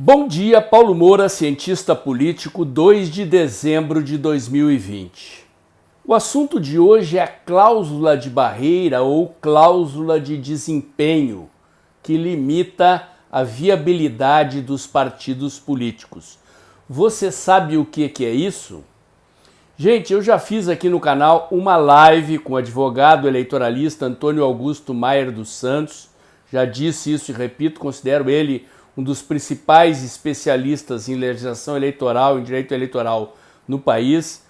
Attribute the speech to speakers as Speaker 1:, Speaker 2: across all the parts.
Speaker 1: Bom dia, Paulo Moura, cientista político, 2 de dezembro de 2020. O assunto de hoje é a cláusula de barreira ou cláusula de desempenho, que limita a viabilidade dos partidos políticos. Você sabe o que é isso? Gente, eu já fiz aqui no canal uma live com o advogado eleitoralista Antônio Augusto Maier dos Santos. Já disse isso e repito, considero ele um dos principais especialistas em legislação eleitoral, em direito eleitoral no país.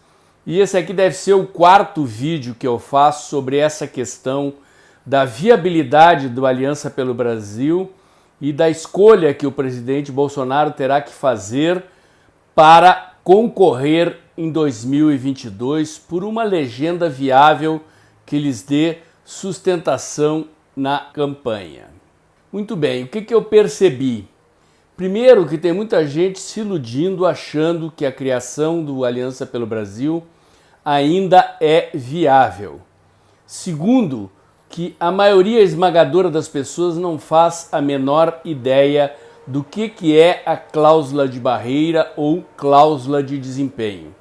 Speaker 1: E esse aqui deve ser o 4º vídeo que eu faço sobre essa questão da viabilidade do Aliança pelo Brasil e da escolha que o presidente Bolsonaro terá que fazer para concorrer em 2022 por uma legenda viável que lhes dê sustentação na campanha. Muito bem, o que eu percebi? Primeiro, que tem muita gente se iludindo, achando que a criação do Aliança pelo Brasil ainda é viável. Segundo, que a maioria esmagadora das pessoas não faz a menor ideia do que é a cláusula de barreira ou cláusula de desempenho.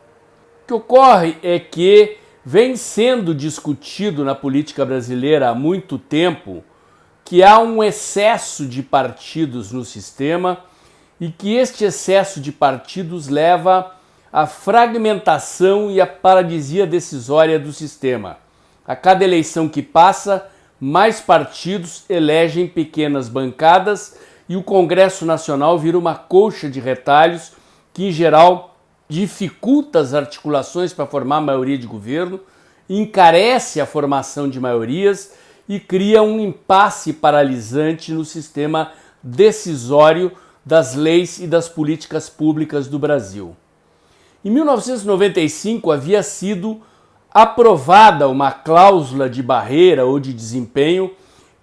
Speaker 1: O que ocorre é que vem sendo discutido na política brasileira há muito tempo que há um excesso de partidos no sistema e que este excesso de partidos leva à fragmentação e à paralisia decisória do sistema. A cada eleição que passa, mais partidos elegem pequenas bancadas e o Congresso Nacional vira uma colcha de retalhos que, em geral, dificulta as articulações para formar maioria de governo, encarece a formação de maiorias e cria um impasse paralisante no sistema decisório das leis e das políticas públicas do Brasil. Em 1995 havia sido aprovada uma cláusula de barreira ou de desempenho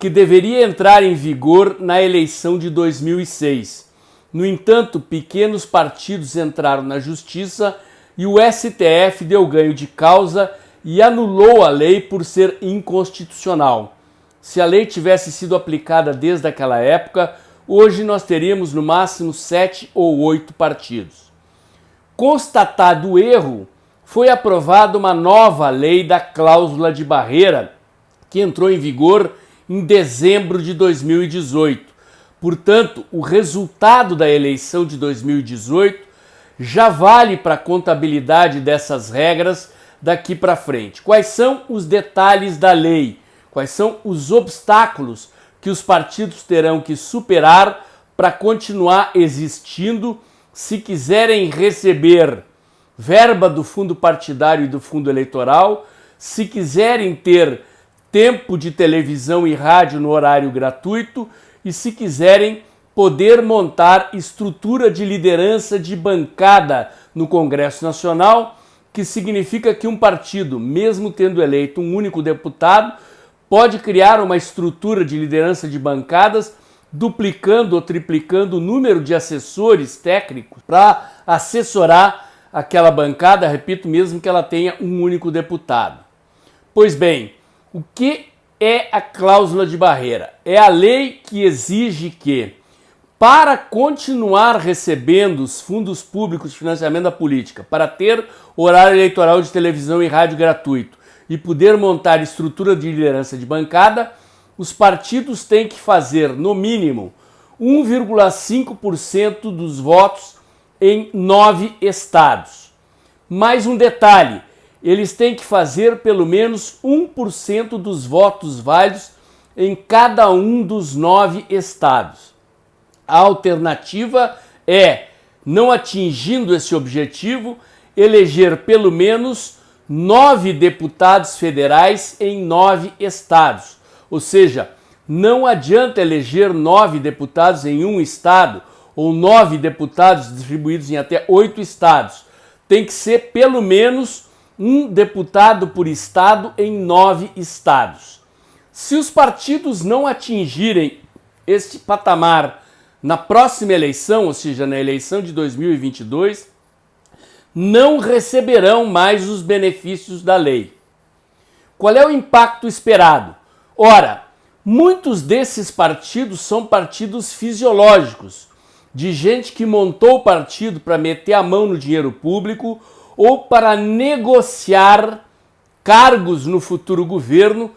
Speaker 1: que deveria entrar em vigor na eleição de 2006. No entanto, pequenos partidos entraram na justiça e o STF deu ganho de causa e anulou a lei por ser inconstitucional. Se a lei tivesse sido aplicada desde aquela época, hoje nós teríamos no máximo 7 ou 8 partidos. Constatado o erro, foi aprovada uma nova lei da cláusula de barreira, que entrou em vigor em dezembro de 2018. Portanto, o resultado da eleição de 2018 já vale para a contabilidade dessas regras daqui para frente. Quais são os detalhes da lei? Quais são os obstáculos que os partidos terão que superar para continuar existindo se quiserem receber verba do fundo partidário e do fundo eleitoral, se quiserem ter tempo de televisão e rádio no horário gratuito e se quiserem poder montar estrutura de liderança de bancada no Congresso Nacional, que significa que um partido, mesmo tendo eleito um único deputado, pode criar uma estrutura de liderança de bancadas, duplicando ou triplicando o número de assessores técnicos para assessorar aquela bancada, repito, mesmo que ela tenha um único deputado. Pois bem, o que é a cláusula de barreira? É a lei que exige que, para continuar recebendo os fundos públicos de financiamento da política, para ter horário eleitoral de televisão e rádio gratuito e poder montar estrutura de liderança de bancada, os partidos têm que fazer, no mínimo, 1,5% dos votos em 9 estados. Mais um detalhe, eles têm que fazer pelo menos 1% dos votos válidos em cada um dos 9 estados. A alternativa é, não atingindo esse objetivo, eleger pelo menos 9 deputados federais em 9 estados. Ou seja, não adianta eleger 9 deputados em um estado ou 9 deputados distribuídos em até 8 estados. Tem que ser pelo menos um deputado por estado em 9 estados. Se os partidos não atingirem este patamar na próxima eleição, ou seja, na eleição de 2022, não receberão mais os benefícios da lei. Qual é o impacto esperado? Ora, muitos desses partidos são partidos fisiológicos, de gente que montou o partido para meter a mão no dinheiro público ou para negociar cargos no futuro governo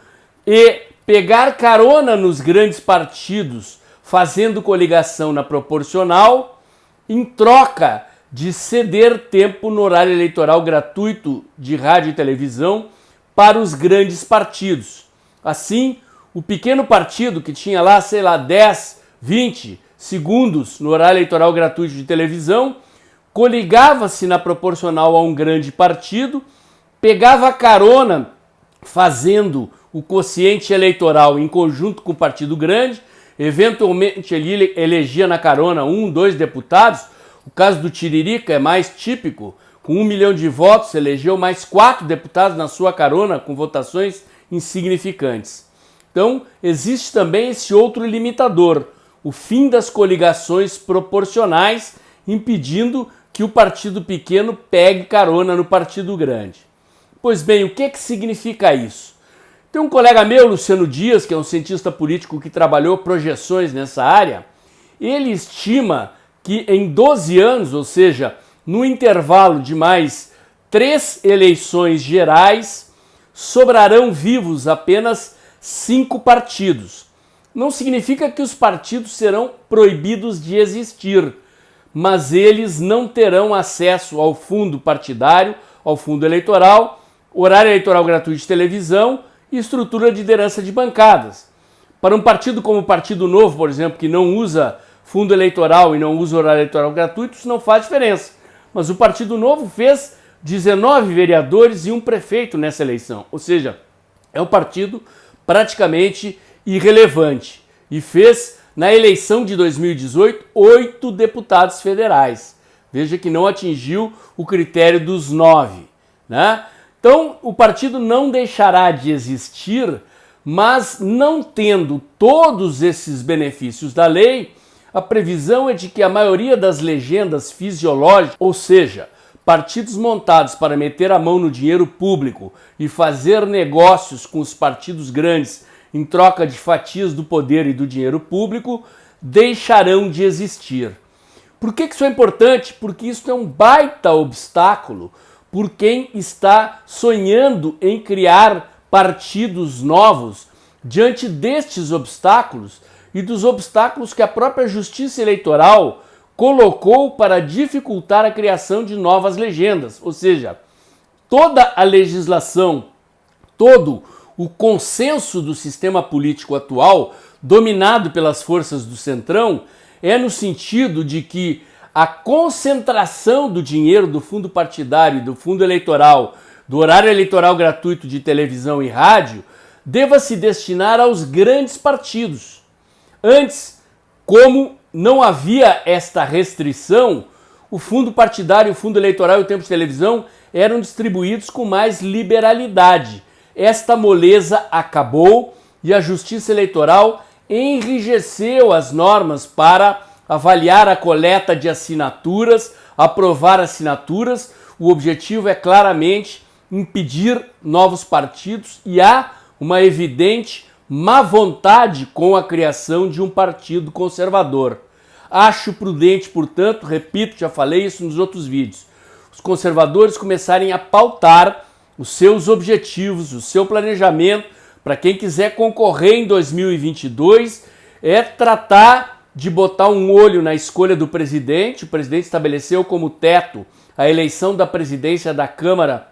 Speaker 1: e pegar carona nos grandes partidos, fazendo coligação na proporcional, em troca de ceder tempo no horário eleitoral gratuito de rádio e televisão para os grandes partidos. Assim, o pequeno partido que tinha lá, 10, 20 segundos no horário eleitoral gratuito de televisão, coligava-se na proporcional a um grande partido, pegava carona fazendo o quociente eleitoral em conjunto com o partido grande, eventualmente ele elegia na carona 1, 2 deputados. O caso do Tiririca é mais típico, com 1 milhão de votos, elegeu mais 4 deputados na sua carona, com votações insignificantes. Então, existe também esse outro limitador, o fim das coligações proporcionais, impedindo que o partido pequeno pegue carona no partido grande. Pois bem, o que significa isso? Tem um colega meu, Luciano Dias, que é um cientista político que trabalhou projeções nessa área, ele estima que em 12 anos, ou seja, no intervalo de mais 3 eleições gerais, sobrarão vivos apenas 5 partidos. Não significa que os partidos serão proibidos de existir, mas eles não terão acesso ao fundo partidário, ao fundo eleitoral, horário eleitoral gratuito de televisão e estrutura de liderança de bancadas. Para um partido como o Partido Novo, por exemplo, que não usa fundo eleitoral e não usa horário eleitoral gratuito, isso não faz diferença. Mas o Partido Novo fez 19 vereadores e um prefeito nessa eleição. Ou seja, é um partido praticamente irrelevante. E fez, na eleição de 2018, 8 deputados federais. Veja que não atingiu o critério dos 9, né? Então, o partido não deixará de existir, mas não tendo todos esses benefícios da lei, a previsão é de que a maioria das legendas fisiológicas, ou seja, partidos montados para meter a mão no dinheiro público e fazer negócios com os partidos grandes em troca de fatias do poder e do dinheiro público, deixarão de existir. Por que isso é importante? Porque isso é um baita obstáculo por quem está sonhando em criar partidos novos diante destes obstáculos e dos obstáculos que a própria Justiça Eleitoral colocou para dificultar a criação de novas legendas. Ou seja, toda a legislação, todo o consenso do sistema político atual, dominado pelas forças do Centrão, é no sentido de que a concentração do dinheiro do fundo partidário, do fundo eleitoral, do horário eleitoral gratuito de televisão e rádio, deva se destinar aos grandes partidos. Antes, como não havia esta restrição, o fundo partidário, o fundo eleitoral e o tempo de televisão eram distribuídos com mais liberalidade. Esta moleza acabou e a Justiça Eleitoral enrijeceu as normas para avaliar a coleta de assinaturas, aprovar assinaturas. O objetivo é claramente impedir novos partidos e há uma evidente má vontade com a criação de um partido conservador. Acho prudente, portanto, repito, já falei isso nos outros vídeos, os conservadores começarem a pautar os seus objetivos, o seu planejamento, para quem quiser concorrer em 2022, é tratar de botar um olho na escolha do presidente. O presidente estabeleceu como teto a eleição da presidência da Câmara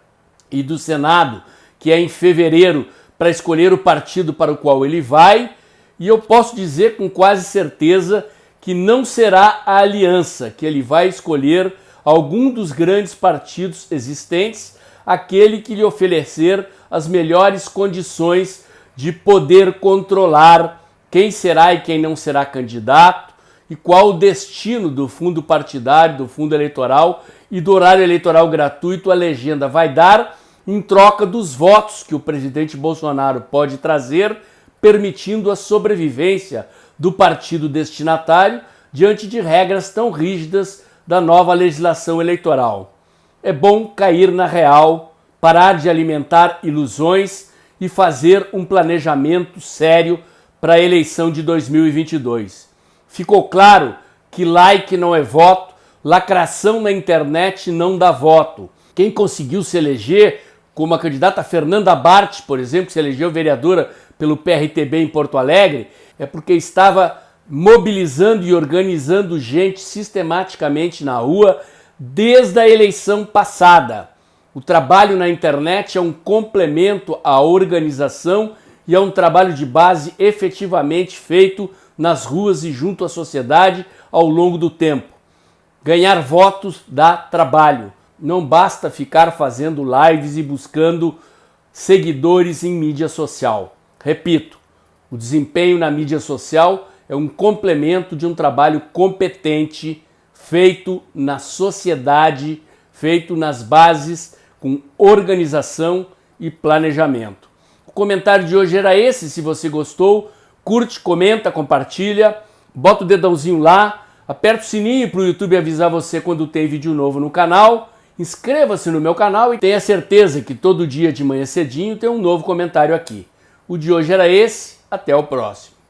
Speaker 1: e do Senado, que é em fevereiro, para escolher o partido para o qual ele vai, e eu posso dizer com quase certeza que não será a aliança, que ele vai escolher algum dos grandes partidos existentes, aquele que lhe oferecer as melhores condições de poder controlar quem será e quem não será candidato e qual o destino do fundo partidário, do fundo eleitoral e do horário eleitoral gratuito a legenda vai dar em troca dos votos que o presidente Bolsonaro pode trazer, permitindo a sobrevivência do partido destinatário diante de regras tão rígidas da nova legislação eleitoral. É bom cair na real, parar de alimentar ilusões e fazer um planejamento sério para a eleição de 2022. Ficou claro que like não é voto, lacração na internet não dá voto. Quem conseguiu se eleger, como a candidata Fernanda Bart, por exemplo, que se elegeu vereadora pelo PRTB em Porto Alegre, é porque estava mobilizando e organizando gente sistematicamente na rua desde a eleição passada. O trabalho na internet é um complemento à organização e é um trabalho de base efetivamente feito nas ruas e junto à sociedade ao longo do tempo. Ganhar votos dá trabalho. Não basta ficar fazendo lives e buscando seguidores em mídia social. Repito, o desempenho na mídia social é um complemento de um trabalho competente feito na sociedade, feito nas bases, com organização e planejamento. O comentário de hoje era esse. Se você gostou, curte, comenta, compartilha, bota o dedãozinho lá, aperta o sininho para o YouTube avisar você quando tem vídeo novo no canal, inscreva-se no meu canal e tenha certeza que todo dia de manhã cedinho tem um novo comentário aqui. O de hoje era esse, até o próximo.